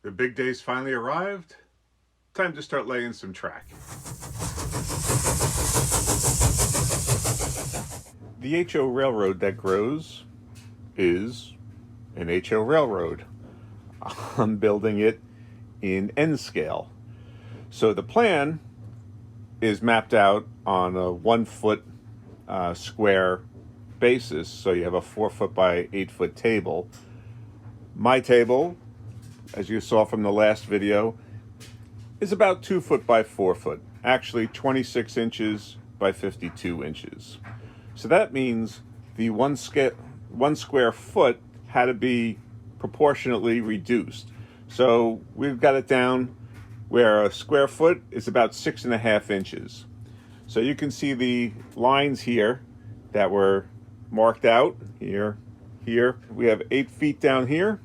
The big day's finally arrived. Time to start laying some track. The HO railroad that grows is an HO railroad. I'm building it in N scale. So the plan is mapped out on a 1 foot square basis. So you have a 4 foot by 8 foot table. My table, as you saw from the last video, is about 2 foot by 4 foot, actually 26 inches by 52 inches. So that means the one square foot had to be proportionately reduced. So we've got it down where a square foot is about 6.5 inches. So you can see the lines here that were marked out here. We have 8 feet down here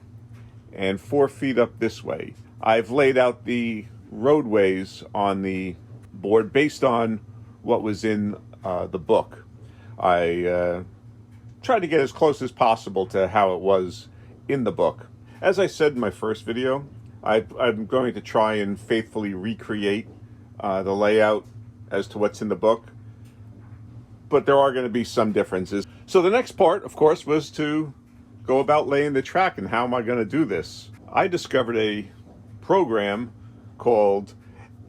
and 4 feet up this way. I've laid out the roadways on the board based on what was in the book. I tried to get as close as possible to how it was in the book. As I said in my first video, I'm going to try and faithfully recreate the layout as to what's in the book, but there are going to be some differences. So the next part, of course, was to go about laying the track. And how am I going to do this? I discovered a program called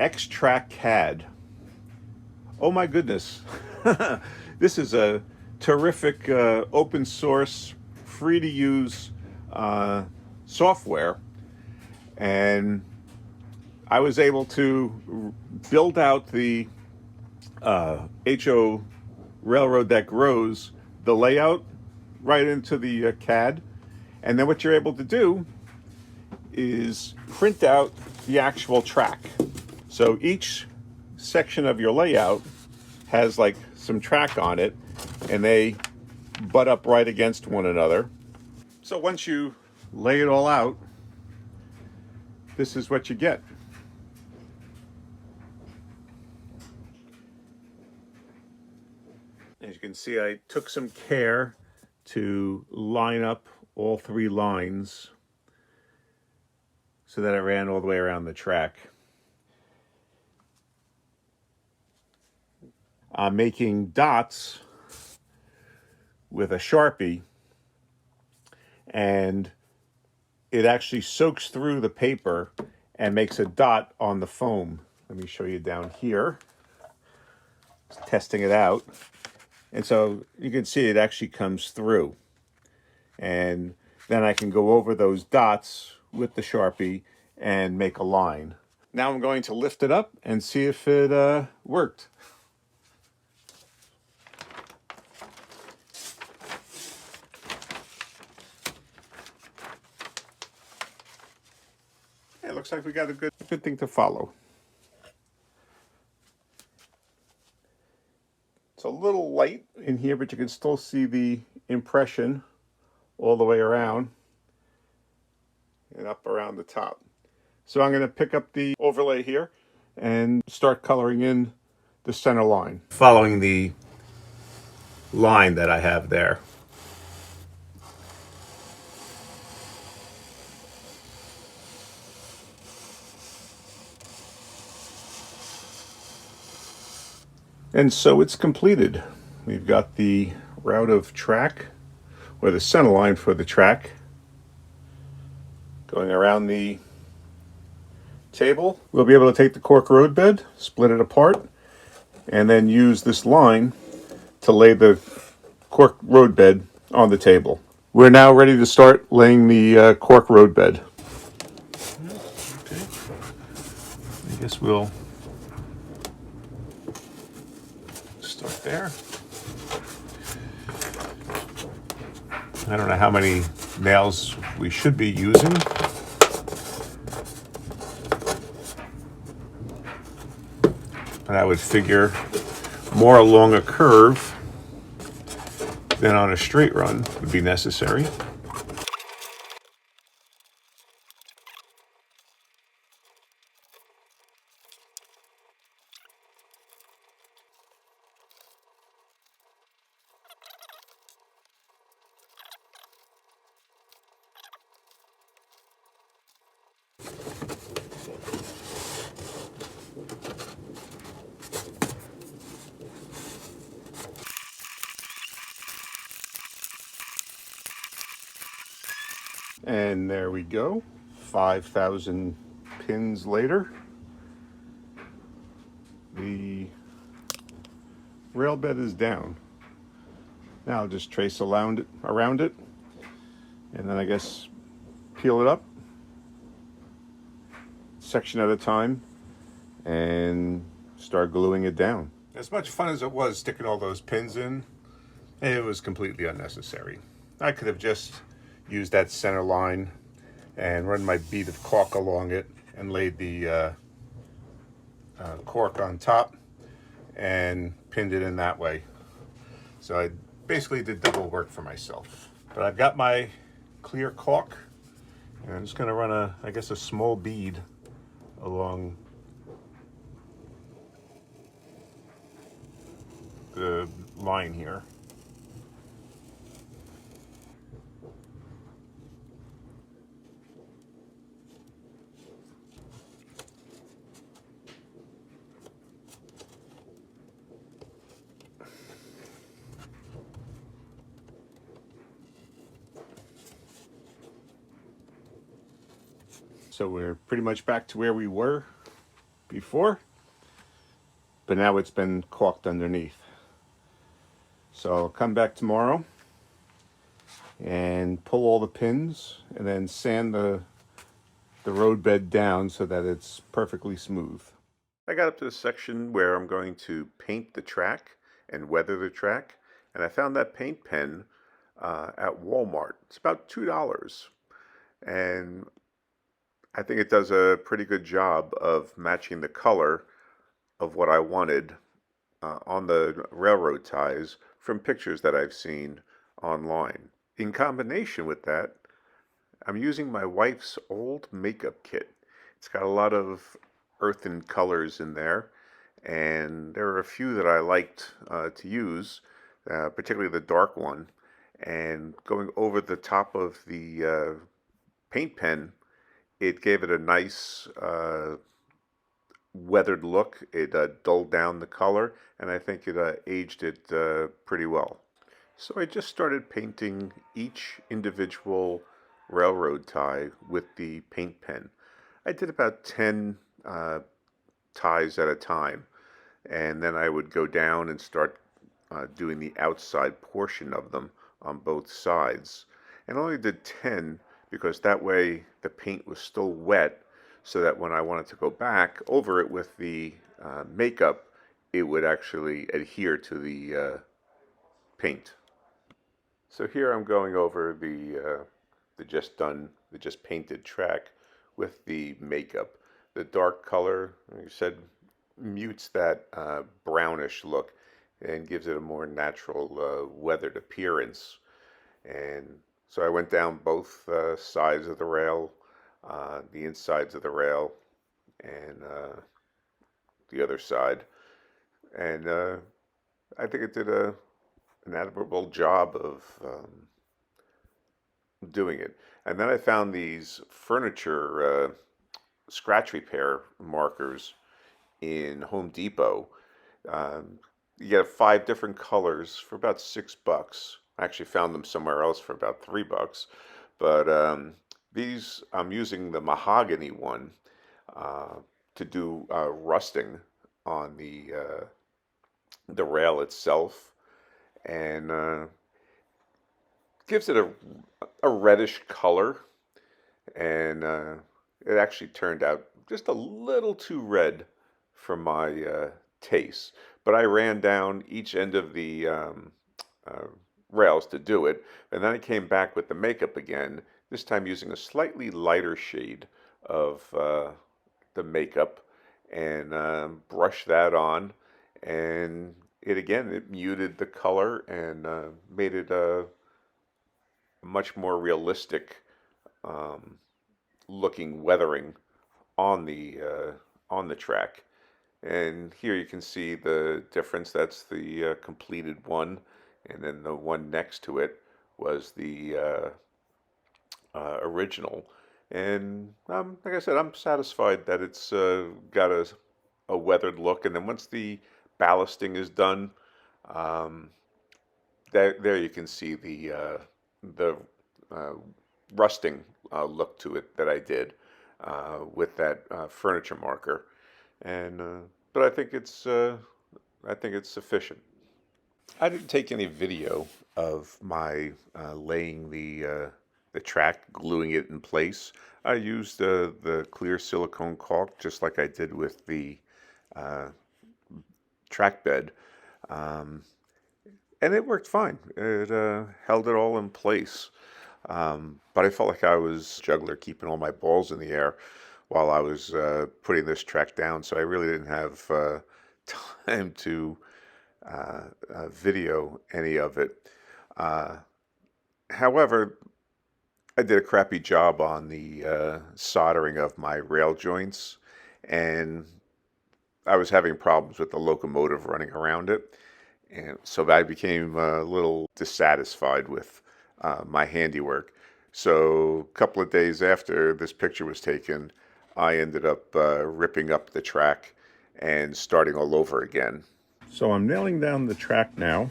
X-Track CAD. Oh my goodness. This is a terrific open source, free to use software. And I was able to build out the HO railroad that grows, the layout right into the CAD. And then what you're able to do is print out the actual track. So each section of your layout has like some track on it, and they butt up right against one another. So once you lay it all out, this is what you get. As you can see, I took some care to line up all 3 lines so that it ran all the way around the track. I'm making dots with a Sharpie, and it actually soaks through the paper and makes a dot on the foam. Let me show you down here. Just testing it out. And so you can see it actually comes through. And then I can go over those dots with the Sharpie and make a line. Now I'm going to lift it up and see if it worked. It looks like we got a good thing to follow. It's a little light in here, but you can still see the impression all the way around and up around the top. So I'm going to pick up the overlay here and start coloring in the center line, following the line that I have there. And so it's completed. We've got the route of track, or the center line for the track, going around the table. We'll be able to take the cork road bed, split it apart, and then use this line to lay the cork road bed on the table. We're now ready to start laying the cork road bed. Okay. I guess we'll start there. I don't know how many nails we should be using. But I would figure more along a curve than on a straight run would be necessary. And there we go. 5,000 pins later, the rail bed is down. Now I'll just trace around it, and then I guess peel it up, section at a time, and start gluing it down. As much fun as it was sticking all those pins in, it was completely unnecessary. I could have just used that center line and run my bead of caulk along it and laid the cork on top and pinned it in that way. So I basically did double work for myself. But I've got my clear caulk, and I'm just going to run I guess a small bead along the line here. So we're pretty much back to where we were before, but now it's been caulked underneath. So I'll come back tomorrow and pull all the pins and then sand the road bed down so that it's perfectly smooth. I got up to the section where I'm going to paint the track and weather the track, and I found that paint pen at Walmart. It's about $2, and I think it does a pretty good job of matching the color of what I wanted on the railroad ties from pictures that I've seen online. In combination with that, I'm using my wife's old makeup kit. It's got a lot of earthen colors in there, and there are a few that I liked to use, particularly the dark one. And going over the top of the paint pen, it gave it a nice weathered look. It dulled down the color, and I think it aged it pretty well. So I just started painting each individual railroad tie with the paint pen. I did about 10 ties at a time, and then I would go down and start doing the outside portion of them on both sides. And I only did 10 because that way the paint was still wet, so that when I wanted to go back over it with the makeup, it would actually adhere to the paint. So here I'm going over the just painted track with the makeup. The dark color, like I said, mutes that brownish look and gives it a more natural weathered appearance. And so I went down both sides of the rail, the insides of the rail, and the other side. And I think it did an admirable job of doing it. And then I found these furniture scratch repair markers in Home Depot. You get 5 different colors for about $6. I actually found them somewhere else for about $3. But these, I'm using the mahogany one to do rusting on the rail itself, and gives it a reddish color, and it actually turned out just a little too red for my taste. But I ran down each end of the rails to do it, and then I came back with the makeup again, this time using a slightly lighter shade of the makeup, and brushed that on, and it muted the color and made it a much more realistic looking weathering on the track. And here you can see the difference. That's the completed one, and then the one next to it was the original. And like I said, I'm satisfied that it's got a weathered look. And then once the ballasting is done, there you can see the rusting look to it that I did with that furniture marker, and but I think it's sufficient. I didn't take any video of my laying the track, gluing it in place. I used the clear silicone caulk just like I did with the uh, track bed, um, and it worked fine. It held it all in place. But I felt like I was a juggler keeping all my balls in the air while I was putting this track down, so I really didn't have time to video any of it. Uh, However, I did a crappy job on the soldering of my rail joints, and I was having problems with the locomotive running around it. And so I became a little dissatisfied with my handiwork. So a couple of days after this picture was taken, I ended up ripping up the track and starting all over again. So I'm nailing down the track now,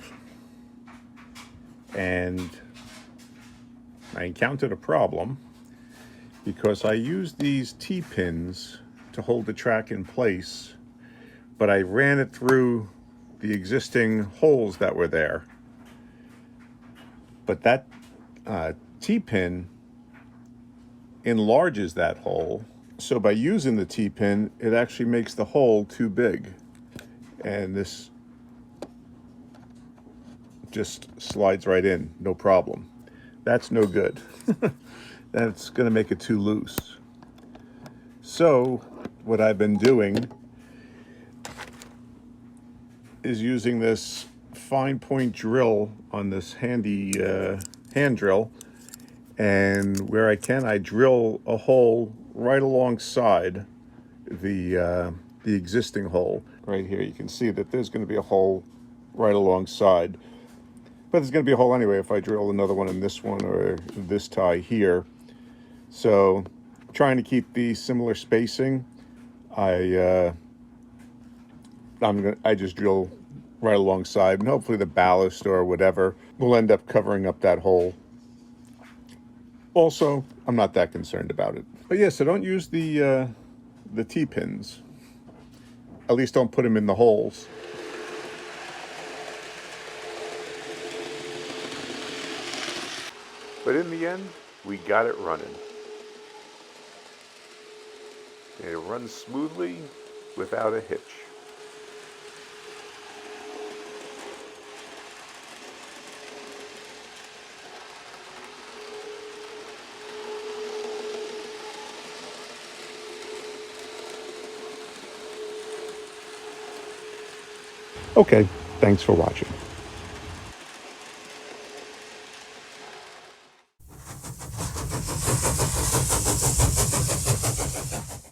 and I encountered a problem because I used these T-pins to hold the track in place, but I ran it through the existing holes that were there. But that T-pin enlarges that hole. So by using the T-pin, it actually makes the hole too big. And this just slides right in, no problem. That's no good. That's going to make it too loose. So what I've been doing is using this fine point drill on this handy hand drill, and where I can, I drill a hole right alongside the existing hole. Right here, you can see that there's going to be a hole right alongside. But there's going to be a hole anyway if I drill another one in this one or this tie here. So, trying to keep the similar spacing, I just drill right alongside, and hopefully the ballast or whatever will end up covering up that hole. Also, I'm not that concerned about it. But yeah, so don't use the T-pins. At least don't put them in the holes. But in the end, we got it running. And it runs smoothly without a hitch. Okay, thanks for watching.